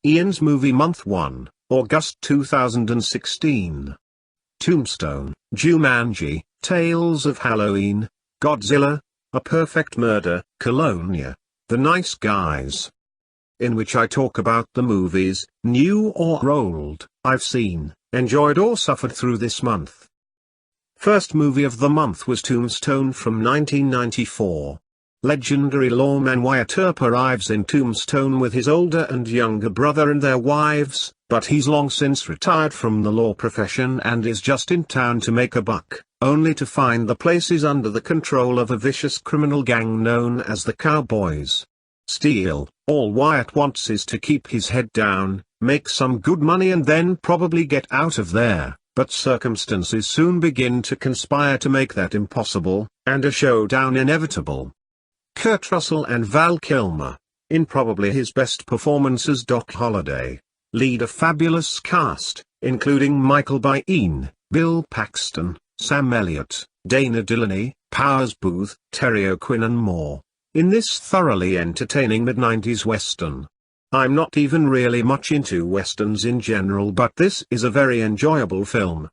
Ian's Movie Month 1, August 2016. Tombstone, Jumanji, Tales of Halloween, Godzilla, A Perfect Murder, Colonia, The Nice Guys. In which I talk about the movies, new or old, I've seen, enjoyed or suffered through this month. First movie of the month was Tombstone from 1994. Legendary lawman Wyatt Earp arrives in Tombstone with his older and younger brother and their wives, but he's long since retired from the law profession and is just in town to make a buck, only to find the place is under the control of a vicious criminal gang known as the Cowboys. Still, all Wyatt wants is to keep his head down, make some good money and then probably get out of there, but circumstances soon begin to conspire to make that impossible, and a showdown inevitable. Kurt Russell and Val Kilmer, in probably his best performance as Doc Holliday, lead a fabulous cast, including Michael Biehn, Bill Paxton, Sam Elliott, Dana Delany, Powers Booth, Terry O'Quinn and more, in this thoroughly entertaining mid-90s western. I'm not even really much into westerns in general, but this is a very enjoyable film.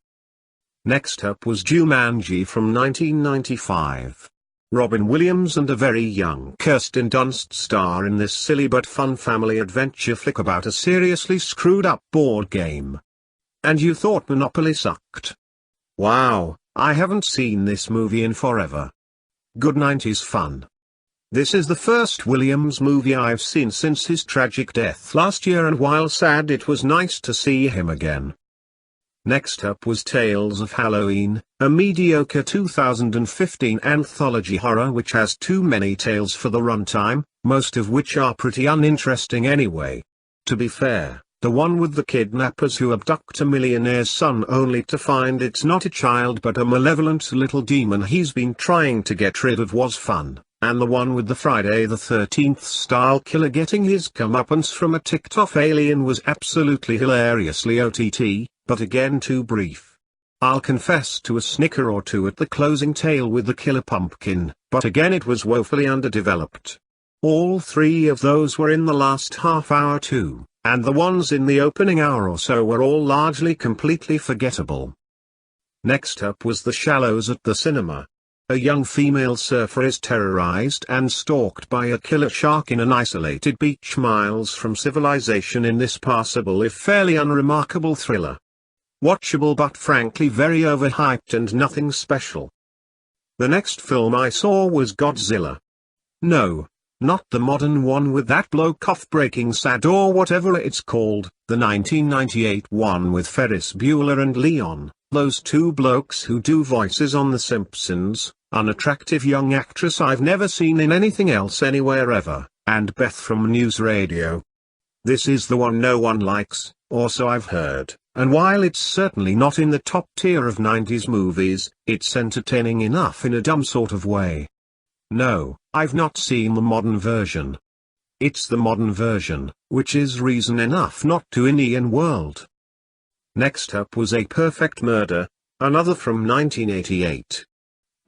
Next up was Jumanji from 1995. Robin Williams and a very young Kirsten Dunst star in this silly but fun family adventure flick about a seriously screwed up board game. And you thought Monopoly sucked? Wow, I haven't seen this movie in forever. Good 90s fun. This is the first Williams movie I've seen since his tragic death last year, and while sad, it was nice to see him again. Next up was Tales of Halloween, a mediocre 2015 anthology horror which has too many tales for the runtime, most of which are pretty uninteresting anyway. To be fair, the one with the kidnappers who abduct a millionaire's son only to find it's not a child but a malevolent little demon he's been trying to get rid of was fun, and the one with the Friday the 13th style killer getting his comeuppance from a ticked-off alien was absolutely hilariously OTT, but again too brief. I'll confess to a snicker or two at the closing tale with the killer pumpkin, but again it was woefully underdeveloped. All three of those were in the last half hour too, and the ones in the opening hour or so were all largely completely forgettable. Next up was The Shallows at the cinema. A young female surfer is terrorized and stalked by a killer shark in an isolated beach miles from civilization in this passable if fairly unremarkable thriller. Watchable but frankly very overhyped and nothing special. The next film I saw was Godzilla. No, not the modern one with that bloke off-breaking sad or whatever it's called, the 1998 one with Ferris Bueller and Leon, those two blokes who do voices on The Simpsons, unattractive young actress I've never seen in anything else anywhere ever, and Beth from News Radio. This is the one no one likes, or so I've heard, and while it's certainly not in the top tier of 90s movies, it's entertaining enough in a dumb sort of way. No, I've not seen the modern version. It's the modern version, which is reason enough not to in Ian World. Next up was A Perfect Murder, another from 1988.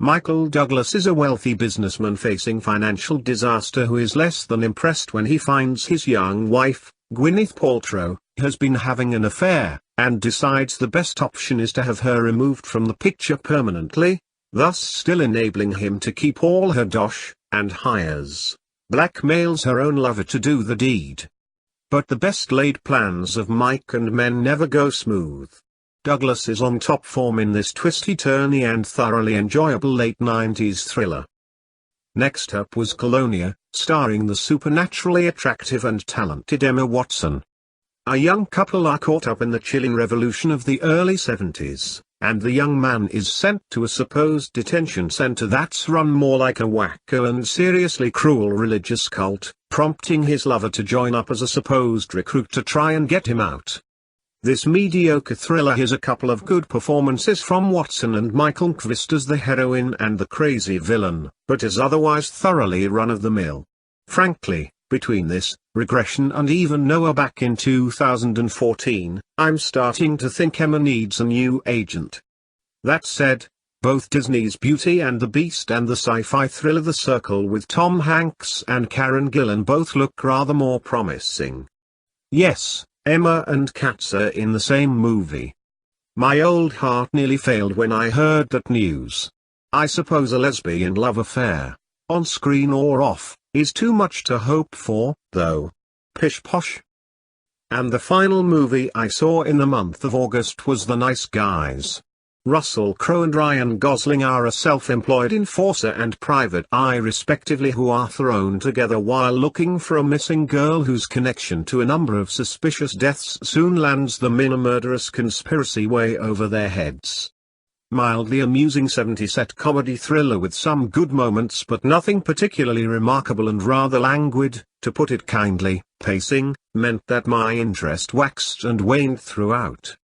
Michael Douglas is a wealthy businessman facing financial disaster who is less than impressed when he finds his young wife, Gwyneth Paltrow, has been having an affair, and decides the best option is to have her removed from the picture permanently, thus still enabling him to keep all her dosh, and blackmails her own lover to do the deed. But the best laid plans of Mike and men never go smooth. Douglas is on top form in this twisty-turny and thoroughly enjoyable late 90s thriller. Next up was Colonia, starring the supernaturally attractive and talented Emma Watson. A young couple are caught up in the chilling revolution of the early 70s, and the young man is sent to a supposed detention center that's run more like a wacko and seriously cruel religious cult, prompting his lover to join up as a supposed recruit to try and get him out. This mediocre thriller has a couple of good performances from Watson and Michael Kvist as the heroine and the crazy villain, but is otherwise thoroughly run-of-the-mill. Frankly, between this, regression and even Noah back in 2014, I'm starting to think Emma needs a new agent. That said, both Disney's Beauty and the Beast and the sci-fi thriller The Circle with Tom Hanks and Karen Gillan both look rather more promising. Yes, Emma and Katz are in the same movie. My old heart nearly failed when I heard that news. I suppose a lesbian love affair, on screen or off, is too much to hope for, though. Pish posh. And the final movie I saw in the month of August was The Nice Guys. Russell Crowe and Ryan Gosling are a self-employed enforcer and private eye respectively who are thrown together while looking for a missing girl whose connection to a number of suspicious deaths soon lands them in a murderous conspiracy way over their heads. Mildly amusing 70s comedy thriller with some good moments but nothing particularly remarkable and rather languid, to put it kindly, pacing, meant that my interest waxed and waned throughout.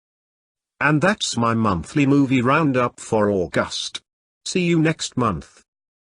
And that's my monthly movie roundup for August. See you next month.